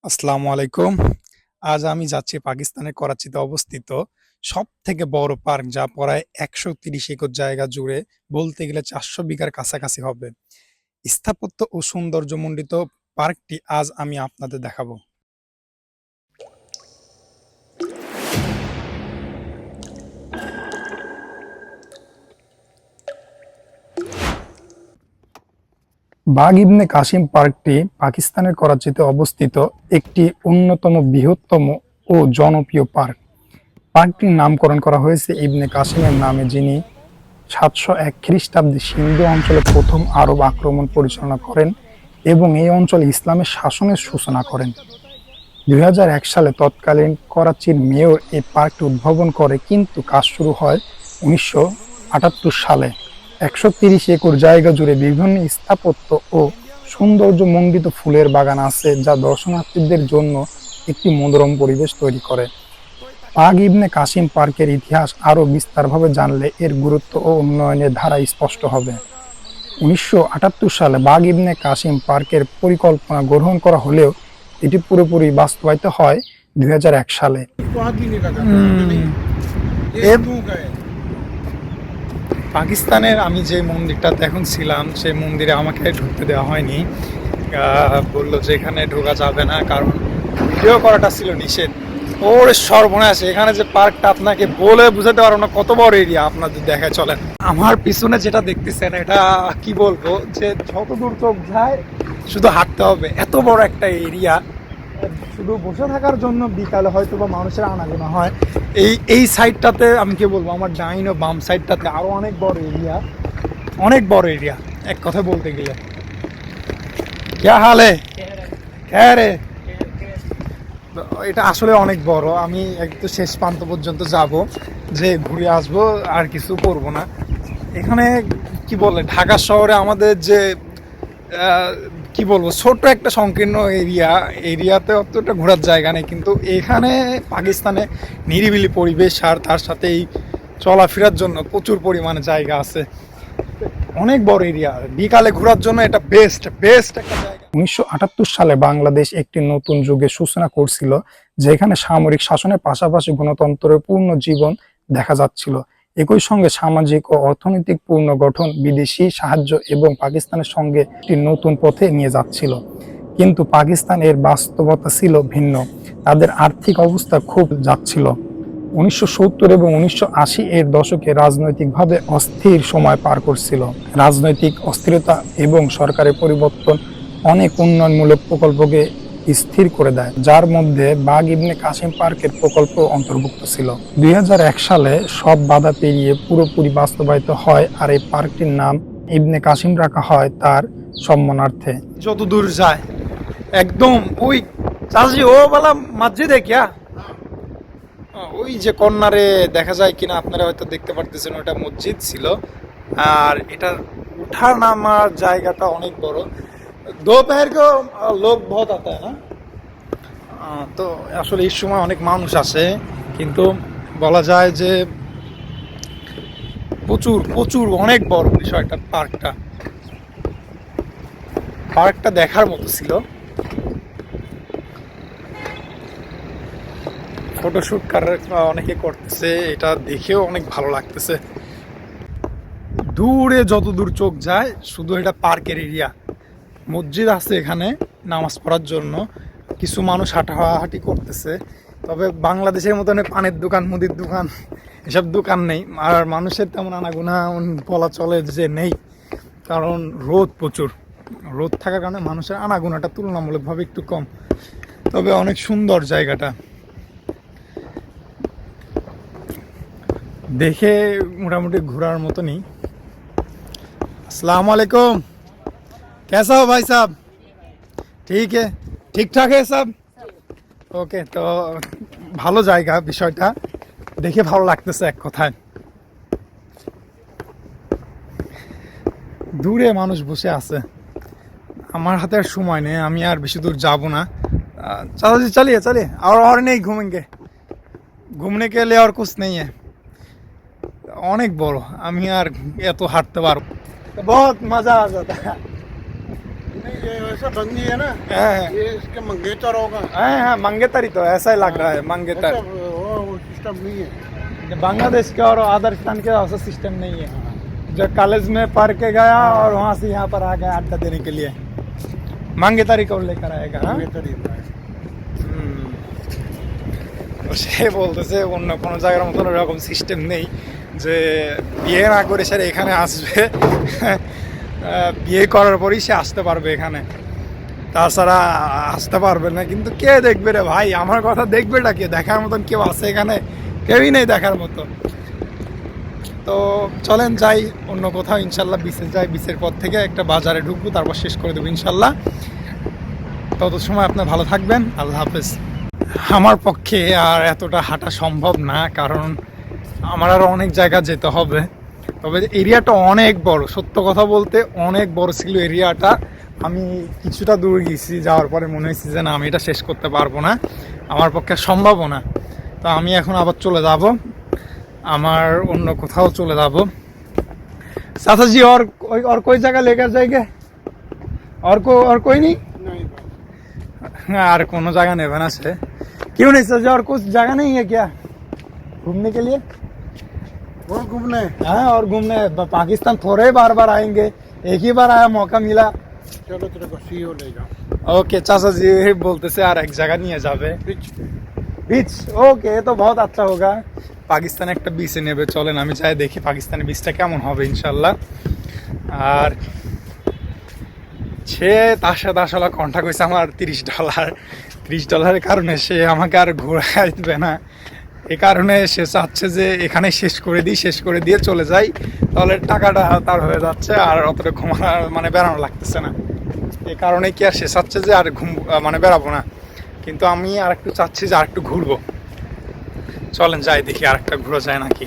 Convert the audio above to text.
আসসালামু আলাইকুম। আজ আমি যাচ্ছি পাকিস্তানের করাচিতে অবস্থিত সবথেকে বড় পার্ক, যা প্রায় ১৩০ একর জায়গা জুড়ে, বলতে গেলে ৪০০ বিঘার কাছাকাছি হবে। স্থাপত্য ও সৌন্দর্যমণ্ডিত পার্কটি আজ আমি আপনাদের দেখাবো। বাগ ইবনে কাসিম পার্কটি পাকিস্তানের করাচিতে অবস্থিত একটি অন্যতম বৃহত্তম ও জনপ্রিয় পার্ক। পার্কটির নামকরণ করা হয়েছে ইবনে কাসিমের নামে, যিনি ৭০১ খ্রিস্টাব্দে সিন্ধু অঞ্চলে প্রথম আরব আক্রমণ পরিচালনা করেন এবং এই অঞ্চলে ইসলামের শাসনের সূচনা করেন। ২০০১ সালে তৎকালীন করাচির মেয়র এই পার্কটি উদ্ভাবন করে, কিন্তু কাজ শুরু হয় ১৯৭৮ সালে। ১৩০ একর জায়গা জুড়ে বিভিন্ন স্থাপত্য ও সৌন্দর্যমণ্ডিত ফুলের বাগান আছে, যা দর্শনার্থীদের জন্য একটি মনোরম পরিবেশ তৈরি করে। বাগ ইবনে কাসিম পার্কের ইতিহাস আরও বিস্তারভাবে জানলে এর গুরুত্ব ও উন্নয়নের ধারা স্পষ্ট হবে। ১৯৭৮ সালে বাগ ইবনে কাসিম পার্কের পরিকল্পনা গ্রহণ করা হলেও এটি পুরোপুরি বাস্তবায়িত হয় ২০০১ সালে। পাকিস্তানের আমি যে মন্দিরটাতে এখন ছিলাম, সেই মন্দিরে আমাকে ঢুকতে দেওয়া হয়নি। বললো যে এখানে ঢোকা যাবে না, কারণ ভিডিও করাটা ছিল নিষেধ। ওর সর্বনাশ! এখানে যে পার্কটা আপনাকে বলে বুঝাতে পারবো না কত বড় এরিয়া। আপনাদের দেখায় চলেন। আমার পিছনে যেটা দেখতেছেন, এটা কি বলবো, যে যত দূর চোখ যায় শুধু হাঁটতে হবে, এত বড় একটা এরিয়া। শুধু বসে থাকার জন্য বিকালে হয়তো বা মানুষের আনাগোনা হয়। এই সাইডটাতে আমি কি বলবো, আমার ডাইন ও বাম সাইডটাতে আরো অনেক বড় এরিয়া, অনেক বড় এরিয়া এক কথা বলতে গেলে। ক্যা হালে রে? এটা আসলে অনেক বড়। আমি একটু শেষ প্রান্ত পর্যন্ত যাব, যে ঘুরে আসবো, আর কিছু করব না। এখানে কি বলে, ঢাকা শহরে আমাদের যে কি বলবো, ছোট একটা সংকীর্ণ এরিয়াতে অতটা ঘোরার জায়গা নেই, কিন্তু এখানে পাকিস্তানে নিরিবিলি পরিবেশ, আর তার সাথে এই চলাফেরার জন্য প্রচুর পরিমাণে জায়গা আছে। অনেক বড় এরিয়া, বিকালে ঘোরার জন্য এটা বেস্ট বেস্ট একটা জায়গা। ১৯৭৮ সালে বাংলাদেশ একটি নতুন যুগের সূচনা করছিল, যেখানে সামরিক শাসনের পাশাপাশি গণতন্ত্রের পূর্ণ জীবন দেখা যাচ্ছিল। একই সঙ্গে সামাজিক ও অর্থনৈতিক পুনর্গঠন, বিদেশি সাহায্য এবং পাকিস্তানের সঙ্গে একটি নতুন পথে নিয়ে যাচ্ছিল। কিন্তু পাকিস্তান এর বাস্তবতা ছিল ভিন্ন। তাদের আর্থিক অবস্থা খুব যাচ্ছিল। ১৯৭০ এবং ১৯৮০ এর দশকে রাজনৈতিকভাবে অস্থির সময় পার করছিল। রাজনৈতিক অস্থিরতা এবং সরকারের পরিবর্তন অনেক উন্নয়নমূলক প্রকল্পকে স্থির করে দেয়, যার মধ্যে বাগ ইবনে কাসিম পার্কের প্রকল্প অন্তর্ভুক্ত ছিল। ২০০১ সালে সব বাধা পেরিয়ে পুরোপুরি বাস্তবায়িত হয়, আর এই পার্কটির নাম ইবনে কাসিম রাখা হয় তার সম্মানার্থে। যত দূর যায় একদম ওই চাচি ও বালা মসজিদে ক্যা, ওই যে কর্নারে দেখা যায় কিনা আপনারা হয়তো দেখতে পারতেছেন, ওটা মসজিদ ছিল। আর এটার উঠা নামার জায়গাটা অনেক বড়। दोपहर को লোক বহুত आता है না। তো আসলে এই সময় অনেক মানুষ আসে, কিন্তু বলা যায় যে প্রচুর প্রচুর অনেক বড় বিষয়টা। পার্কটা দেখার মতো ছিল। ফটোশুট অনেকে করতেছে, এটা দেখেও অনেক ভালো লাগতেছে। দূরে যত দূর চোখ যায় শুধু এটা পার্কের এরিয়া। মসজিদ আছে এখানে নামাজ পড়ার জন্য, কিছু মানুষ হাঁটাহাঁটি করতেছে। তবে বাংলাদেশের মতন পানের দোকান, মুদির দোকান, এসব দোকান নেই। আর মানুষের তেমন আনাগোনা বলা চলে যে নেই, কারণ প্রচুর রোদ থাকার কারণে মানুষের আনাগোনাটা তুলনামূলকভাবে একটু কম। তবে অনেক সুন্দর জায়গাটা, দেখে মোটামুটি ঘোরার মতনই। अस्सलाम वालेकुम, कैसा हो भाई साहब? ঠিক है, ঠিকঠাক है सब? ওকে। তো ভালো জায়গা, বিষয়টা দেখে ভালো লাগতেছে এক কথায়। দূরে মানুষ বসে আছে, আমার হাতে আর সময় নেই, আমি আর বেশি দূর যাব না। চাচা চলিए चलिए, और नहीं घूमेंगे, घूमने के लिए और कुछ नहीं है। অনেক বড়, আমি আর এত হাঁটতে পারবো। বহুত মজা आ जाता है। नहीं ये वैसा बंदी है ना, हाँ ये इसके मंगेतर होगा। हाँ, मंगेतर ही तो ऐसा ही लग रहा है, मंगेतर। ऐसा वो सिस्टम नहीं है। बांग्लादेश के और अदर स्थान के ऐसा सिस्टम नहीं है, जो कॉलेज में पढ़ के गया और वहाँ से यहाँ पर आ गया अड्डा देने के लिए, मंगेतर को लेकर आएगा। हाँ? मंगेतर ही है। সে বলতেছে অন্য কোনো জায়গার মতন ওরকম সিস্টেম নেই যে বিয়ে না করে সে এখানে আসবে, বিয়ে করার পরই সে আসতে পারবে এখানে, তাছাড়া আসতে পারবে না। কিন্তু কে দেখবে রে ভাই, আমার কথা দেখবেটা কে? দেখার মতন কেউ আছে এখানে? কেউই নেই দেখার মতো। তো চলেন যাই অন্য কোথাও, ইনশাল্লাহ বিচে যাই, বিচের পর থেকে একটা বাজারে ঢুকবো, তারপর শেষ করে দেবো ইনশাল্লাহ। তত সময় আপনি ভালো থাকবেন, আল্লাহ হাফেজ। আমার পক্ষে আর এতটা হাঁটা সম্ভব না, কারণ আমার আরও অনেক জায়গা যেতে হবে। তবে এরিয়াটা অনেক বড়, সত্য কথা বলতে অনেক বড় ছিল এরিয়াটা। আমি কিছুটা দূর গেছি, যাওয়ার পরে মনে হয়েছে যে না, আমি এটা শেষ করতে পারবো না, আমার পক্ষে সম্ভবও না। তো আমি এখন আবার চলে যাব, আমার অন্য কোথাও চলে যাব। चाचा जी और कोई जगह लेकर जाएंगे? और कोई नहीं? नहीं यार कोनो जगह नहीं बना से, क्यों नहीं सर? और कुछ जगह नहीं है क्या घूमने के लिए? वो घूमने। हाँ, और घूमने पाकिस्तान थोड़े बार बार आएंगे, एक ही बार आया, मौका मिला। चलो तेरे को सीओ ले जाओ। ओके चाचा जी बोलते से यार एक जगह नहीं है जावे, बीच। ओके, तो बहुत अच्छा होगा। পাকিস্তানে একটা বিচে নেবে, চলেন আমি চাই দেখি পাকিস্তানের বিচটা কেমন হবে ইনশাল্লাহ। আর সে তার সাথে আসলে কন্ট্যাক্ট হয়েছে আমার $30 কারণে সে আমাকে আর ঘোরায় দেবে না। এই কারণে সে চাচ্ছে যে এখানে শেষ করে দিয়ে চলে যাই, তাহলে টাকাটা তার হয়ে যাচ্ছে আর অতটা ঘুমানোর মানে বেড়ানো লাগতেছে না। এই কারণে কি আর সে চাচ্ছে যে আর মানে বেড়াবো না, কিন্তু আমি আর একটু চাচ্ছি যে আর একটু ঘুরবো। চলেন যাই দেখি আর একটা ঘোরা যায় নাকি।